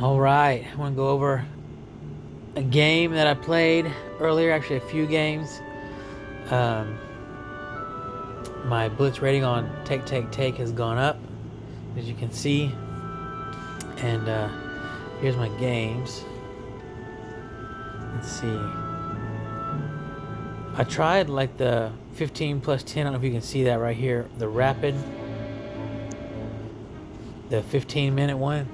All right, I want to go over a game that I played earlier. Actually, a few games. Um, my Blitz rating on Take has gone up, as you can see. And here's my games. Let's see. I tried like the 15 plus 10. I don't know if you can see that right here. The rapid, the 15-minute one.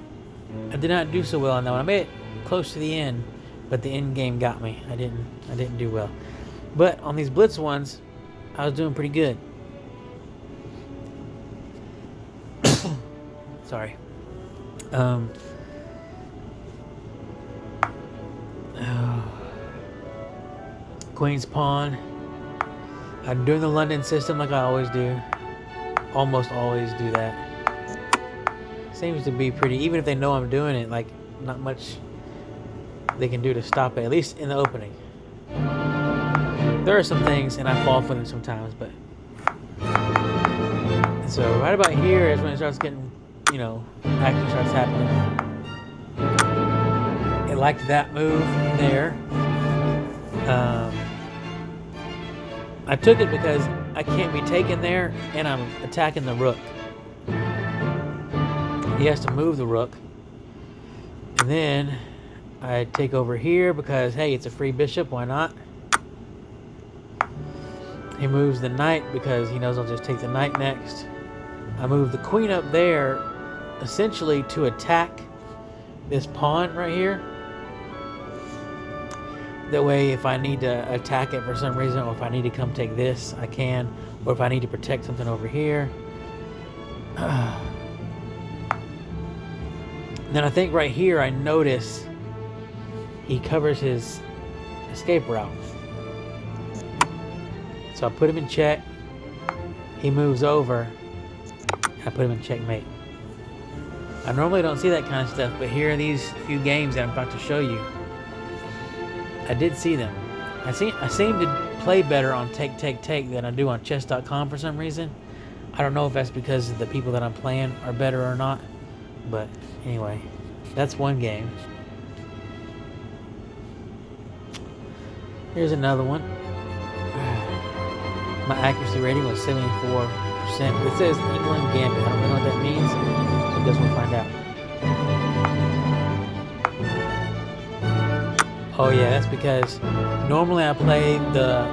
I did not do so well on that one. I made it close to the end, but the end game got me. I didn't do well. But on these Blitz ones, I was doing pretty good. Sorry. Oh. Queen's Pawn. I'm doing the London system like I always do. Almost always do that. Seems to be pretty, even if they know I'm doing it, like not much they can do to stop it, at least in the opening. There are some things, and I fall for them sometimes, but. So right about here is when it starts getting, action starts happening. It liked that move there. I took it because I can't be taken there, and I'm attacking the rook. He has to move the rook. And then I take over here because, hey, it's a free bishop. Why not? He moves the knight because he knows I'll just take the knight next. I move the queen up there essentially to attack this pawn right here. That way, if I need to attack it for some reason, or if I need to come take this, I can. Or if I need to protect something over here. Then I think right here I notice he covers his escape route. So I put him in check. He moves over. I put him in checkmate. I normally don't see that kind of stuff, but here are these few games that I'm about to show you. I did see them. I seem to play better on Take than I do on chess.com for some reason. I don't know if that's because the people that I'm playing are better or not. But anyway, that's one game. Here's another one. My accuracy rating was 74%. It says England Gambit. I don't really know what that means, so I guess we'll find out. Oh yeah, that's because normally I play the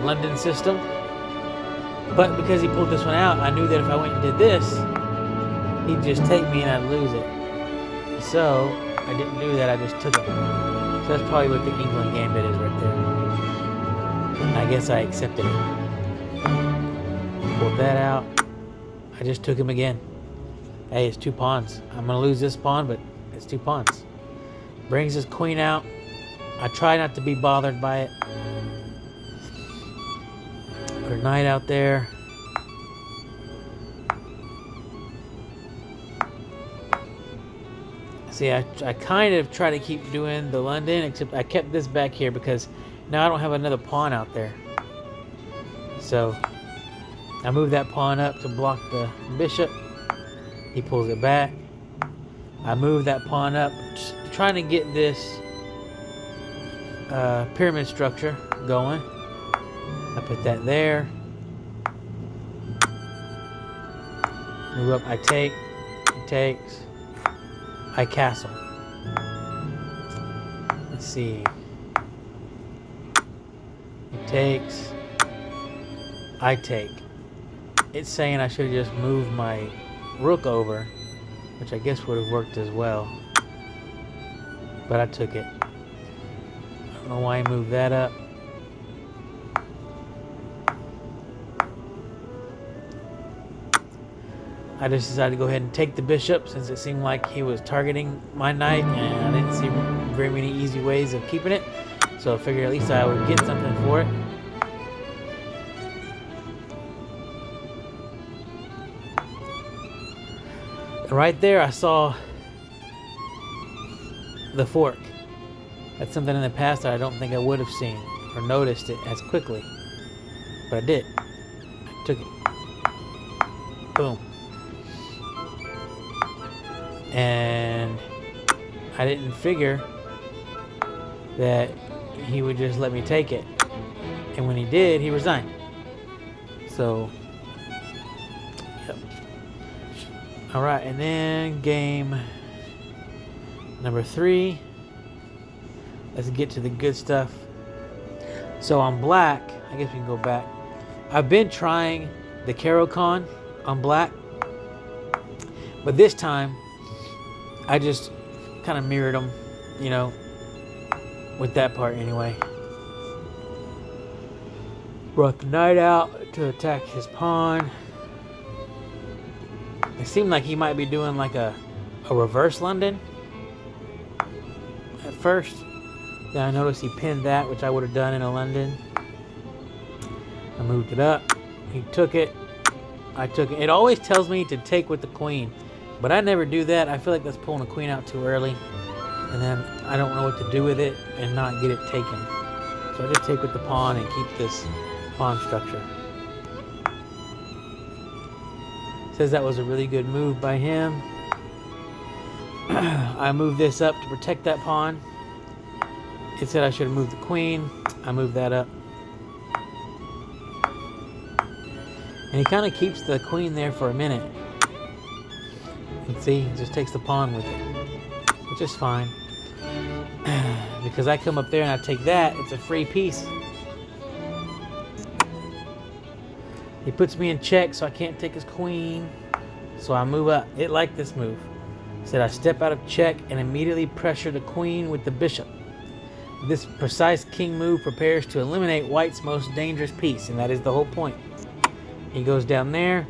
London system, but because he pulled this one out, I knew that if I went and did this, he'd just take me and I'd lose it. So I didn't do that, I just took it. So that's probably what the England Gambit is right there. I guess I accepted it. Pulled that out. I just took him again. Hey, it's 2 pawns. I'm going to lose this pawn, but it's 2 pawns. Brings his queen out. I try not to be bothered by it. Put a knight out there. See, I kind of try to keep doing the London, except I kept this back here because now I don't have another pawn out there. So I move that pawn up to block the bishop. He pulls it back. I move that pawn up, trying to get this pyramid structure going. I put that there. Move up, I take. He takes. I castle. Let's see. He takes. I take. It's saying I should have just moved my rook over, which I guess would have worked as well. But I took it. I don't know why he moved that up. I just decided to go ahead and take the bishop since it seemed like he was targeting my knight and I didn't see very many easy ways of keeping it. So I figured at least I would get something for it. And right there I saw the fork. That's something in the past that I don't think I would have seen or noticed it as quickly. But I did. I took it. Boom. And I didn't figure that he would just let me take it. And when he did, he resigned. So, yep. All right, and then game number 3. Let's get to the good stuff. So on black, I guess we can go back. I've been trying the Carocon on black, but this time I just kind of mirrored them, you know, with that part anyway. Brought the knight out to attack his pawn. It seemed like he might be doing like a reverse London at first. Then I noticed he pinned that, which I would have done in a London. I moved it up. He took it. I took it. It always tells me to take with the queen, but I never do that. I feel like that's pulling a queen out too early, and then I don't know what to do with it and not get it taken. So I just take with the pawn and keep this pawn structure. Says that was a really good move by him. I moved this up to protect that pawn. It said I should have moved the queen. I moved that up. And he kind of keeps the queen there for a minute. You can see, he just takes the pawn with it, which is fine. Because I come up there and I take that, it's a free piece. He puts me in check, so I can't take his queen. So I move up. It liked this move. It said I step out of check and immediately pressure the queen with the bishop. This precise king move prepares to eliminate white's most dangerous piece, and that is the whole point. He goes down there.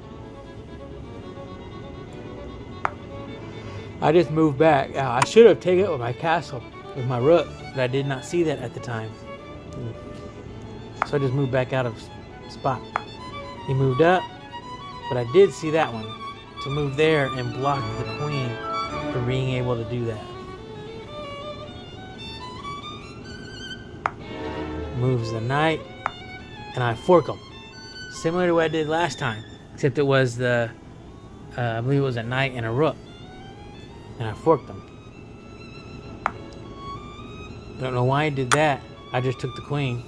I just moved back. I should have taken it with my castle, with my rook, but I did not see that at the time. So I just moved back out of spot. He moved up, but I did see that one, to move there and block the queen from being able to do that. Moves the knight, and I fork him. Similar to what I did last time, except it was I believe it was a knight and a rook. And I forked them. I don't know why he did that. I just took the queen.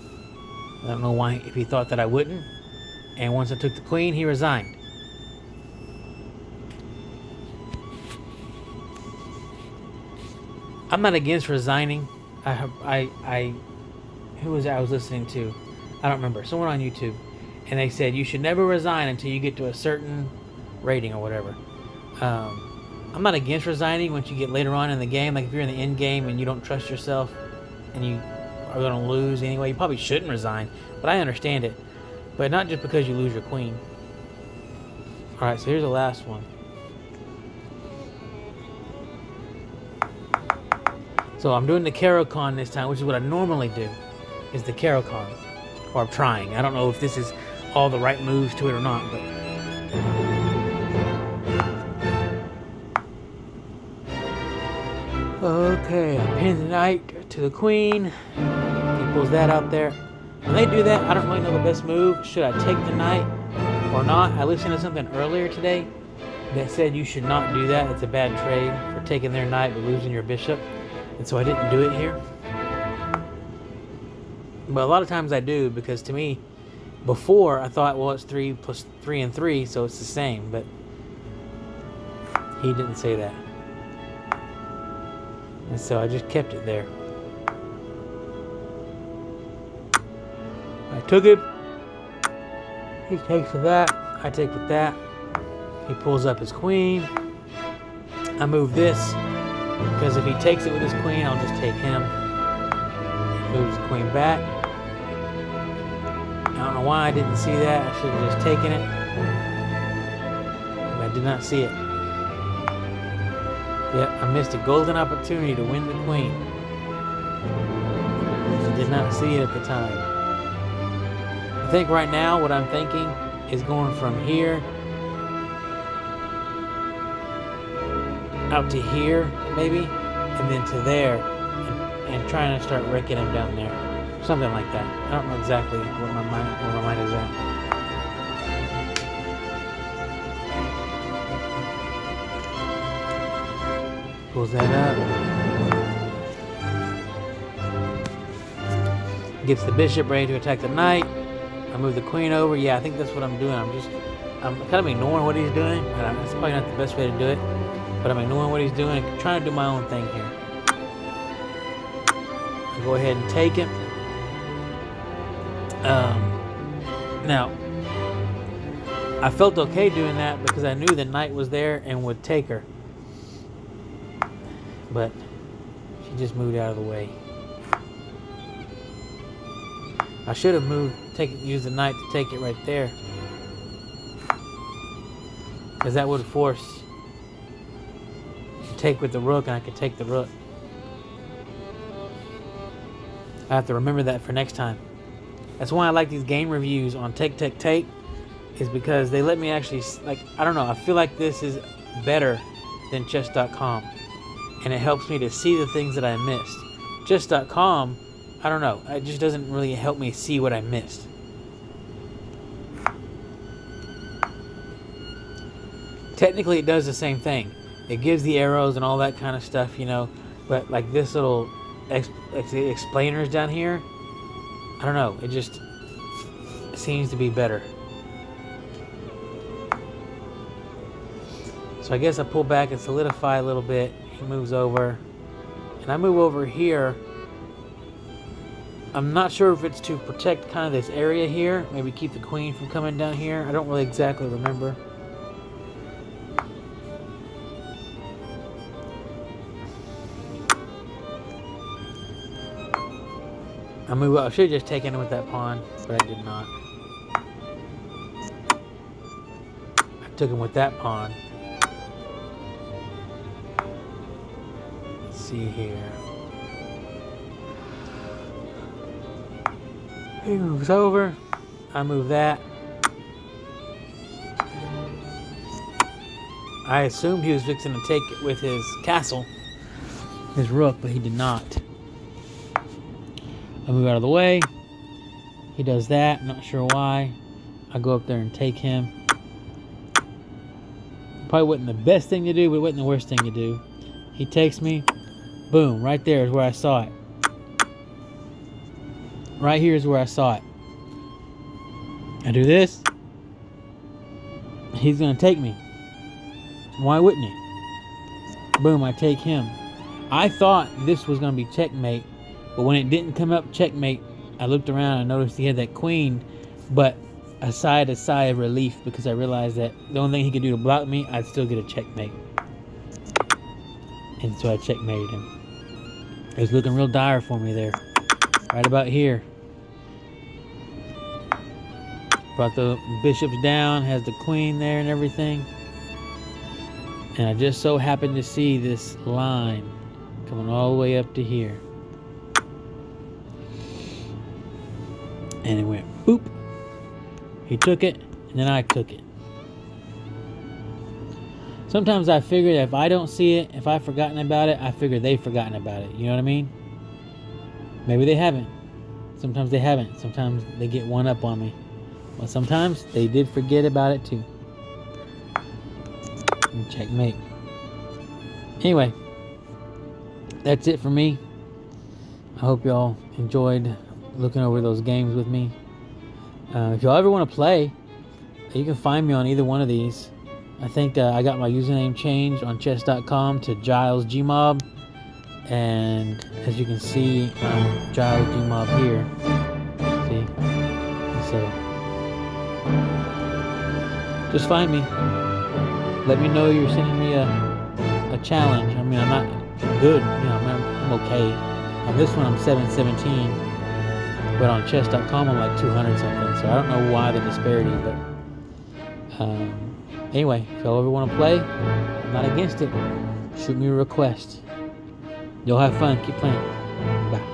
I don't know why, if he thought that I wouldn't. And once I took the queen, he resigned. I'm not against resigning. Who was it I was listening to? I don't remember. Someone on YouTube. And they said you should never resign until you get to a certain rating or whatever. I'm not against resigning once you get later on in the game. Like if you're in the end game and you don't trust yourself and you are going to lose anyway, you probably shouldn't resign. But I understand it. But not just because you lose your queen. Alright, so here's the last one. So I'm doing the Carocon this time, which is what I normally do, is the Carocon. Or I'm trying. I don't know if this is all the right moves to it or not, but... Okay, I pin the knight to the queen. He pulls that out there. When they do that, I don't really know the best move. Should I take the knight or not? I listened to something earlier today that said you should not do that. It's a bad trade for taking their knight but losing your bishop. And so I didn't do it here. But a lot of times I do, because to me, before I thought, well, it's 3 plus 3 and 3, so it's the same. But he didn't say that. And so I just kept it there. I took it. He takes with that. I take with that. He pulls up his queen. I move this, because if he takes it with his queen, I'll just take him. He moves the queen back. I don't know why I didn't see that. I should have just taken it. But I did not see it. Yep, I missed a golden opportunity to win the queen. I did not see it at the time. I think right now what I'm thinking is going from here out to here, maybe, and then to there, and trying to start wrecking him down there. Something like that. I don't know exactly where my mind is at. Pulls that up. Gets the bishop ready to attack the knight. I move the queen over. Yeah, I think that's what I'm doing. I'm kind of ignoring what he's doing. And that's probably not the best way to do it. But I'm ignoring what he's doing, trying to do my own thing here. I go ahead and take him. Now, I felt okay doing that because I knew the knight was there and would take her. But she just moved out of the way. I should have used the knight to take it right there. Because that would force to take with the rook, and I could take the rook. I have to remember that for next time. That's why I like these game reviews on Take, is because they let me actually, I don't know, I feel like this is better than chess.com. And it helps me to see the things that I missed. Chess.com, I don't know, it just doesn't really help me see what I missed. Technically, it does the same thing. It gives the arrows and all that kind of stuff, but like this little explainers down here, I don't know, it just seems to be better. So I guess I pull back and solidify a little bit. He moves over, and I move over here. I'm not sure if it's to protect kind of this area here, maybe keep the queen from coming down here. I don't really exactly remember. I should have just taken it with that pawn, but I did not. I took him with that pawn. Let's see here. He moves over. I move that. I assumed he was fixing to take it with his castle, his rook, but he did not. I move out of the way. He does that. Not sure why. I go up there and take him. Probably wasn't the best thing to do, but it wasn't the worst thing to do. He takes me. Boom. Right there is where I saw it. Right here is where I saw it. I do this. He's going to take me. Why wouldn't he? Boom. I take him. I thought this was going to be checkmate. But when it didn't come up checkmate, I looked around and noticed he had that queen, but a sigh of relief because I realized that the only thing he could do to block me, I'd still get a checkmate. And so I checkmated him. It was looking real dire for me there. Right about here. Brought the bishops down, has the queen there and everything. And I just so happened to see this line coming all the way up to here. And it went boop. He took it, and then I took it. Sometimes I figure that if I don't see it, if I've forgotten about it, I figure they've forgotten about it. You know what I mean? Maybe they haven't. Sometimes they haven't. Sometimes they get one up on me. But sometimes they did forget about it too. And checkmate. Anyway, that's it for me. I hope y'all enjoyed looking over those games with me. If y'all ever want to play, you can find me on either one of these. I think I got my username changed on chess.com to Giles Gmob, and as you can see, Giles Gmob here. See, and so just find me. Let me know you're sending me a challenge. I mean, I'm not good, I'm okay. On this one, I'm 717. But on chess.com, I'm like 200 something. So I don't know why the disparity, but anyway, if y'all ever want to play, I'm not against it. Shoot me a request. Y'all have fun. Keep playing.